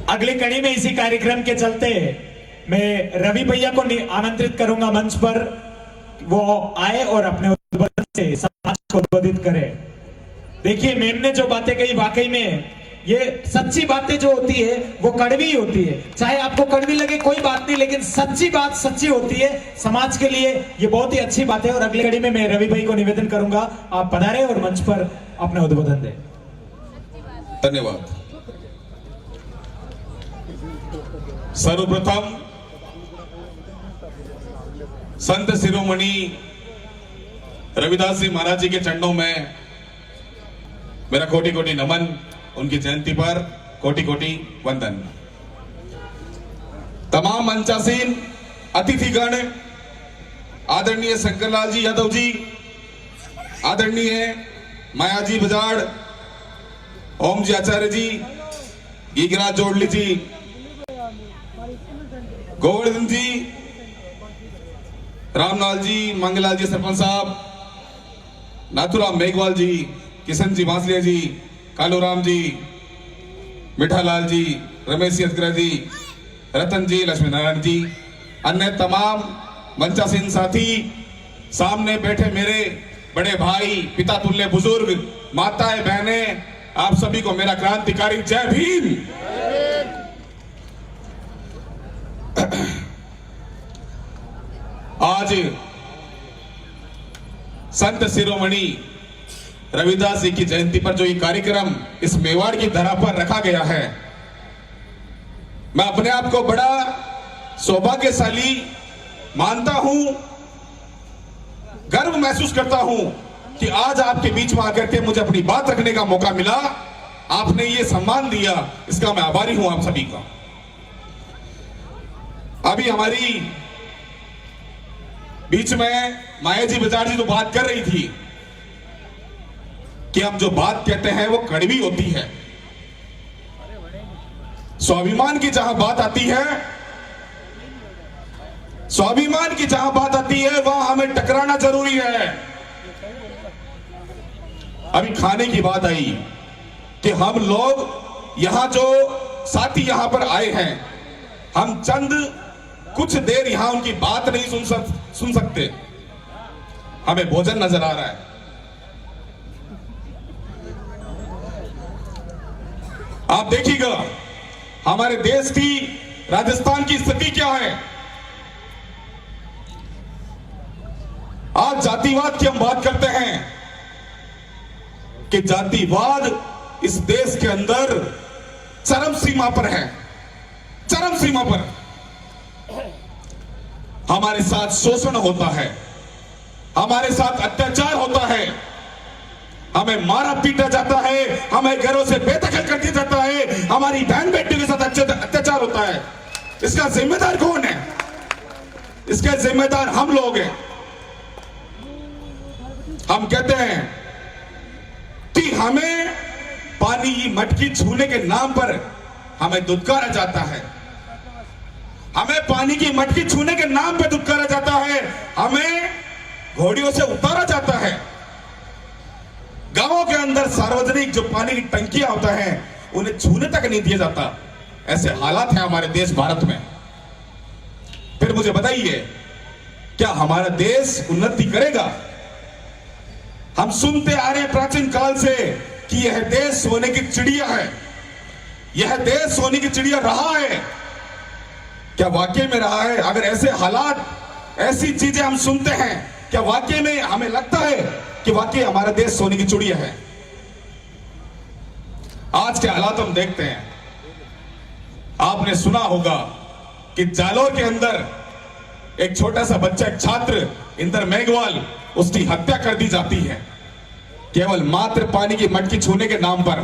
अगली कड़ी में इसी कार्यक्रम के चलते मैं रवि भैया को आमंत्रित करूंगा मंच पर, वो आए और अपने उद्बोधन से समाज को उद्बोधित करे। देखिए मैम ने जो बातें कही, वाकई में ये सच्ची बातें जो होती है वो कड़वी होती है। चाहे आपको कड़वी लगे कोई बात नहीं, लेकिन सच्ची बात सच्ची होती है। समाज के लिए ये बहुत ही अच्छी बात है। और अगली कड़ी में मैं रवि भाई को निवेदन करूंगा, आप पधारे और मंच पर अपना उद्बोधन दें। धन्यवाद। सर्वप्रथम संत शिरोमणि रविदास जी महाराज जी के चरणों में मेरा कोटि कोटि नमन, उनकी जयंती पर कोटि कोटि वंदन। तमाम मंचासीन अतिथिगण, आदरणीय शंकरलाल जी यादव जी, आदरणीय माया जी बजाड़, ओम जी आचार्य जी, गीगराज जोड़ली जी, गोवर्धन जी, रामलाल जी, मंगलाल जी सरपंच साहब, नाथुराम मेघवाल जी, किशन जी बांसलिया जी, कालूराम जी, मिठालाल जी, रमेश यशग्रह जी, रतन जी, लक्ष्मी नारायण जी, अन्य तमाम मंचासीन साथी, सामने बैठे मेरे बड़े भाई, पिता तुल्य बुजुर्ग, माताएं, बहनें, आप सभी को मेरा क्रांतिकारी जय भीम। आज संत शिरोमणि रविदास जी की जयंती पर जो ये कार्यक्रम इस मेवाड़ की धरा पर रखा गया है, मैं अपने आप को बड़ा सौभाग्यशाली मानता हूं, गर्व महसूस करता हूं कि आज आपके बीच में आकर के मुझे अपनी बात रखने का मौका मिला। आपने ये सम्मान दिया, इसका मैं आभारी हूं आप सभी का। अभी हमारी बीच में माया जी बजाड़ जी तो बात कर रही थी कि हम जो बात कहते हैं वो कड़वी होती है। स्वाभिमान की जहां बात आती है, स्वाभिमान की जहां बात आती है वहां हमें टकराना जरूरी है। अभी खाने की बात आई कि हम लोग यहां जो साथी यहां पर आए हैं, हम चंद कुछ देर यहां उनकी बात नहीं सुन सकते, हमें भोजन नजर आ रहा है। आप देखिएगा हमारे देश की, राजस्थान की स्थिति क्या है। आज जातिवाद की हम बात करते हैं कि जातिवाद इस देश के अंदर चरम सीमा पर है, चरम सीमा पर। हमारे साथ शोषण होता है, हमारे साथ अत्याचार होता है, हमें मारा पीटा जाता है, हमें घरों से बेदखल कर दिया जाता है, हमारी बहन बेटियों के साथ अत्याचार होता है। इसका जिम्मेदार कौन है? इसके जिम्मेदार हम लोग हैं। हम कहते हैं कि हमें पानी की मटकी छूने के नाम पर हमें दुत्कारा जाता है, हमें पानी की मटकी छूने के नाम पे दुत्कारा जाता है, हमें घोड़ियों से उतारा जाता है। गांवों के अंदर सार्वजनिक जो पानी की टंकियां होता है उन्हें छूने तक नहीं दिया जाता। ऐसे हालात हैं हमारे देश भारत में। फिर मुझे बताइए, क्या हमारा देश उन्नति करेगा? हम सुनते आ रहे हैं प्राचीन काल से कि यह देश सोने की चिड़िया है, यह देश सोने की चिड़िया रहा है। क्या वाकई में रहा है? अगर ऐसे हालात, ऐसी चीजें हम सुनते हैं, क्या वाकई में हमें लगता है कि वाकई हमारा देश सोने की चिड़िया है? आज के हालात हम देखते हैं। आपने सुना होगा कि जालोर के अंदर एक छोटा सा बच्चा, एक छात्र इंदर मेघवाल, उसकी हत्या कर दी जाती है केवल मात्र पानी की मटकी छूने के नाम पर।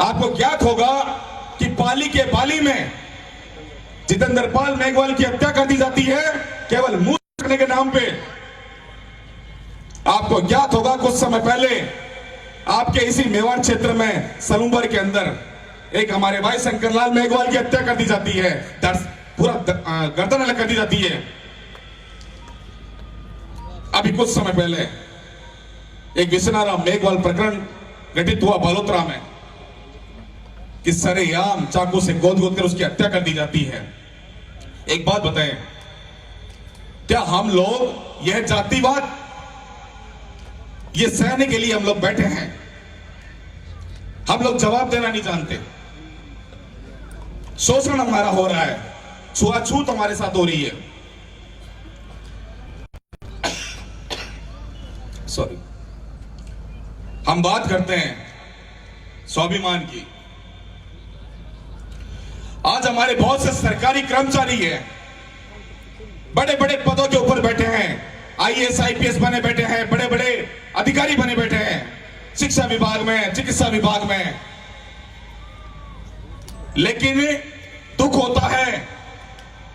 आपको ज्ञात होगा कि पाली के बाली में जितेंद्र पाल मेघवाल की हत्या कर दी जाती है केवल मुंह रखने के नाम पे। आपको ज्ञात होगा कुछ समय पहले आपके इसी मेवाड़ क्षेत्र में सलूंबर के अंदर एक हमारे भाई शंकरलाल मेघवाल की हत्या कर दी जाती है, पूरा गर्दन अलग कर दी जाती है। अभी कुछ समय पहले एक विश्वनाराम मेघवाल प्रकरण घटित हुआ बालोतरा में। कि सरेआम चाकू से गोद गोद कर उसकी हत्या कर दी जाती है। एक बात बताएं, क्या हम लोग यह जातिवाद ये सहने के लिए हम लोग बैठे हैं? हम लोग जवाब देना नहीं जानते। शोषण हमारा हो रहा है, छुआछूत हमारे साथ हो रही है। सॉरी, हम बात करते हैं स्वाभिमान की। आज हमारे बहुत से सरकारी कर्मचारी हैं, बड़े बड़े पदों के ऊपर बैठे हैं, आईएएस आईपीएस बने बैठे हैं, बड़े बड़े अधिकारी बने बैठे हैं, शिक्षा विभाग में, चिकित्सा विभाग में। लेकिन दुख होता है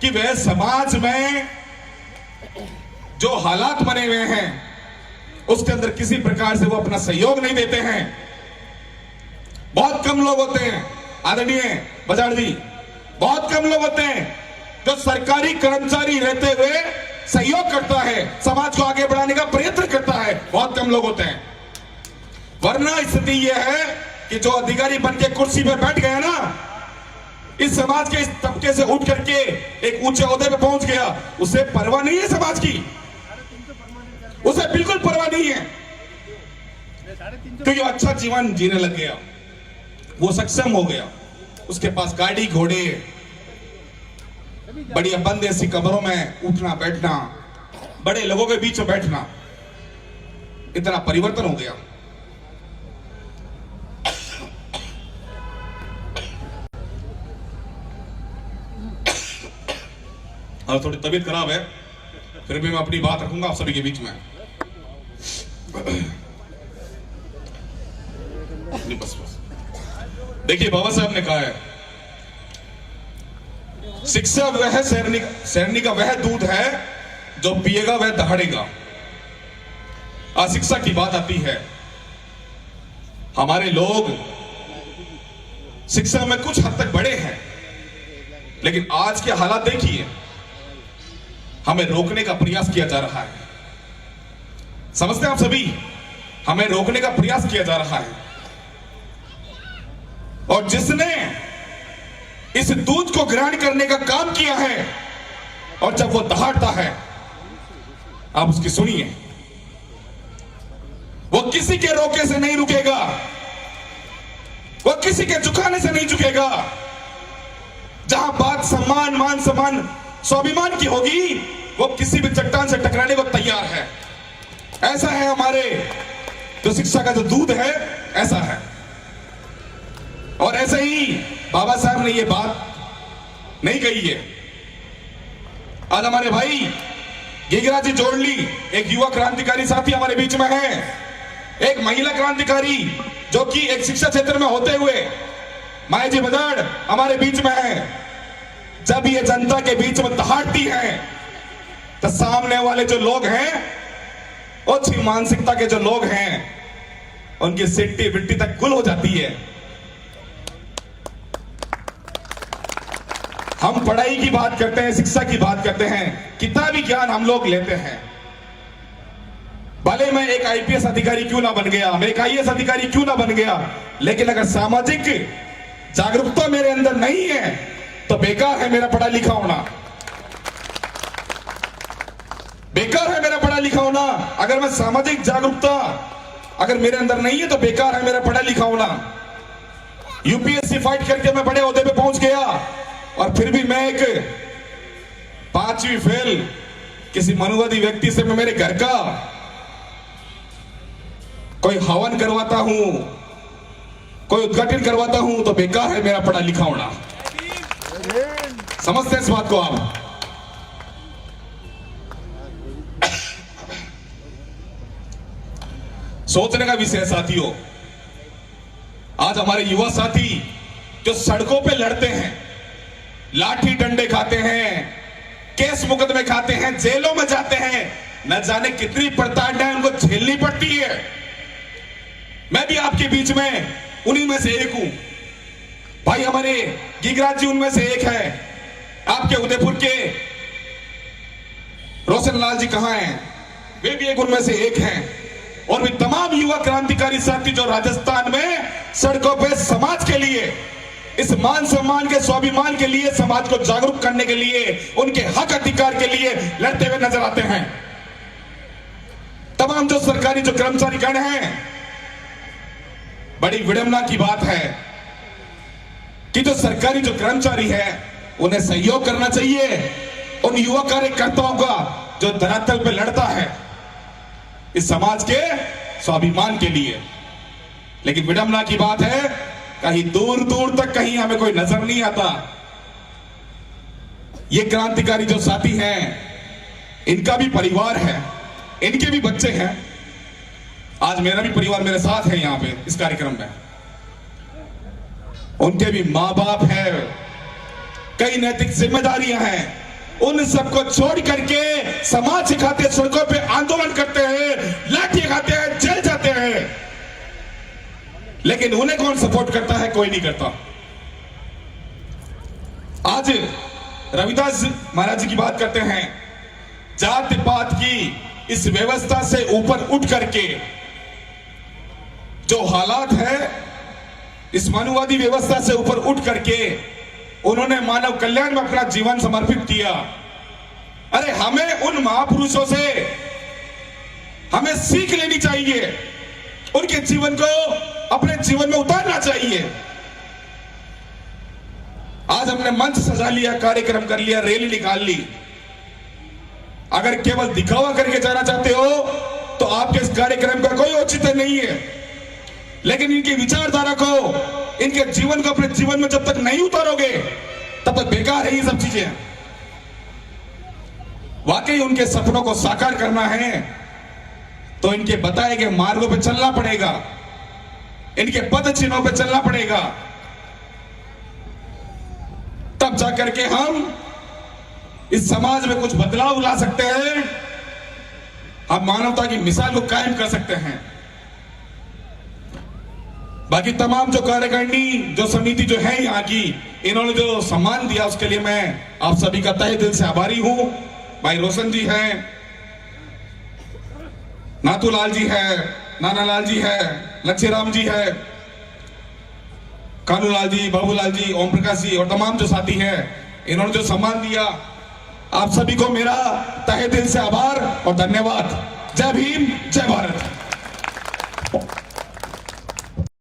कि वह समाज में जो हालात बने हुए हैं उसके अंदर किसी प्रकार से वो अपना सहयोग नहीं देते हैं। बहुत कम लोग होते हैं, आदरणीय बजाड़ जी, बहुत कम लोग होते हैं जो सरकारी कर्मचारी रहते हुए सहयोग करता है, समाज को आगे बढ़ाने का प्रयत्न करता है। बहुत कम लोग होते हैं। वरना स्थिति यह है कि जो अधिकारी बन के कुर्सी पे बैठ गया ना, इस समाज के इस तबके से उठ करके एक ऊंचे ओहदे पे पहुंच गया, उसे परवाह नहीं है समाज की, उसे बिल्कुल परवाह नहीं है, क्योंकि अच्छा जीवन जीने लग गया, वो सक्षम हो गया, उसके पास गाड़ी घोड़े, बढ़िया बंद ऐसी कमरों में उठना बैठना, बड़े लोगों के बीच में बैठना, इतना परिवर्तन हो गया। और थोड़ी तबीयत खराब है, फिर भी मैं अपनी बात रखूंगा आप सभी के बीच में। बस बस देखिए, बाबा साहब ने कहा है, शिक्षा वह शहरनी का वह दूध है जो पिएगा वह दहाड़ेगा। आज शिक्षा की बात आती है, हमारे लोग शिक्षा में कुछ हद तक बड़े हैं, लेकिन आज के हालात देखिए, हमें रोकने का प्रयास किया जा रहा है। समझते हैं आप सभी, हमें रोकने का प्रयास किया जा रहा है। और जिसने इस दूध को ग्रहण करने का काम किया है, और जब वो दहाड़ता है, आप उसकी सुनिए, वो किसी के रोके से नहीं रुकेगा, वो किसी के झुकाने से नहीं झुकेगा। जहां बात सम्मान, मान सम्मान, स्वाभिमान की होगी, वो किसी भी चट्टान से टकराने को तैयार है। ऐसा है हमारे जो शिक्षा का जो दूध है, ऐसा है। और ऐसे ही बाबा साहब ने ये बात नहीं कही है। आज हमारे भाई गिरिराज जी जोड़ली, एक युवा क्रांतिकारी साथी हमारे बीच में है, एक महिला क्रांतिकारी जो कि एक शिक्षा क्षेत्र में होते हुए माया जी बजाड़ हमारे बीच में है। जब ये जनता के बीच में दहाड़ती है, तो सामने वाले जो लोग हैं, ओछी मानसिकता के जो लोग हैं, उनकी सिट्टी बिट्टी तक गुल हो जाती है। हम पढ़ाई की बात करते हैं, शिक्षा की बात करते हैं, किताबी ज्ञान हम लोग लेते हैं। भले मैं एक आईपीएस अधिकारी क्यों ना बन गया, मैं एक आईएएस अधिकारी क्यों ना बन गया, लेकिन अगर सामाजिक जागरूकता मेरे अंदर नहीं है तो बेकार है मेरा पढ़ा लिखा होना, बेकार है मेरा पढ़ा लिखा होना। अगर मैं सामाजिक जागरूकता अगर मेरे अंदर नहीं है तो बेकार है मेरा पढ़ा लिखा होना। यूपीएससी फाइट करके मैं बड़े ओहदे पे पहुंच गया, और फिर भी मैं एक 5वीं फेल किसी मनुवादी व्यक्ति से मैं मेरे घर का कोई हवन करवाता हूं, कोई उद्घाटन करवाता हूं, तो बेकार है मेरा पढ़ा लिखा होना। समझते हैं इस बात को आप? सोचने का विषय साथियों, आज हमारे युवा साथी जो सड़कों पे लड़ते हैं, लाठी डंडे खाते हैं, केस मुकदमे खाते हैं, जेलों में जाते हैं, न जाने कितनी प्रताड़नाएं उनको झेलनी पड़ती है। मैं भी आपके बीच में उन्हीं में से एक हूं। भाई हमारे गिरिराज जी उनमें से एक है, आपके उदयपुर के रोशन लाल जी कहां हैं, वे भी एक उनमें से एक हैं। और भी तमाम युवा क्रांतिकारी साथी जो राजस्थान में सड़कों पे समाज के लिए इस मान सम्मान के स्वाभिमान के लिए, समाज को जागरूक करने के लिए, उनके हक अधिकार के लिए लड़ते हुए नजर आते हैं। तमाम जो सरकारी जो कर्मचारीगण हैं, बड़ी विडंबना की बात है कि जो सरकारी जो कर्मचारी है उन्हें सहयोग करना चाहिए उन युवा कार्यकर्ताओं का जो धरातल पे लड़ता है इस समाज के स्वाभिमान के लिए। लेकिन विडंबना की बात है कहीं दूर दूर तक कहीं हमें कोई नजर नहीं आता। ये क्रांतिकारी जो साथी हैं, इनका भी परिवार है, इनके भी बच्चे हैं। आज मेरा भी परिवार मेरे साथ है यहां पे इस कार्यक्रम में। उनके भी मां बाप है, कई नैतिक जिम्मेदारियां हैं। उन सबको छोड़ करके समाज से खाते सड़कों पे आंदोलन करते हैं, लाठी खाते हैं, जेल जाते हैं। लेकिन उन्हें कौन सपोर्ट करता है? कोई नहीं करता। आज रविदास महाराज जी की बात करते हैं, जाति पात की इस व्यवस्था से ऊपर उठ करके जो हालात है, इस मानववादी व्यवस्था से ऊपर उठ करके उन्होंने मानव कल्याण में अपना जीवन समर्पित किया। अरे हमें उन महापुरुषों से हमें सीख लेनी चाहिए, उनके जीवन को अपने जीवन में उतारना चाहिए। आज हमने मंच सजा लिया, कार्यक्रम कर लिया, रैली निकाल ली। अगर केवल दिखावा करके जाना चाहते हो तो आपके इस कार्यक्रम का कोई औचित्य नहीं है। लेकिन इनकी विचारधारा को, इनके जीवन को अपने जीवन में जब तक नहीं उतारोगे तब तक बेकार है ये सब चीजें। वाकई उनके सपनों को साकार करना है तो इनके बताए गए मार्गों पे चलना पड़ेगा, इनके पद चिन्हों पे चलना पड़ेगा। तब जाकर के हम इस समाज में कुछ बदलाव ला सकते हैं, हम मानवता की मिसाल को कायम कर सकते हैं। बाकी तमाम जो कार्यकारिणी, जो समिति जो है यहाँ की, इन्होंने जो सम्मान दिया उसके लिए मैं आप सभी का तहे दिल से आभारी हूं। भाई रोशन जी हैं, नाथूलाल जी है, नानालाल जी है, लक्ष्मीराम जी है, कानूलाल जी, बाबूलाल जी, ओम प्रकाश जी और तमाम जो साथी हैं, इन्होंने जो सम्मान दिया, आप सभी को मेरा तहे दिल से आभार और धन्यवाद। जय भीम, जय भारत।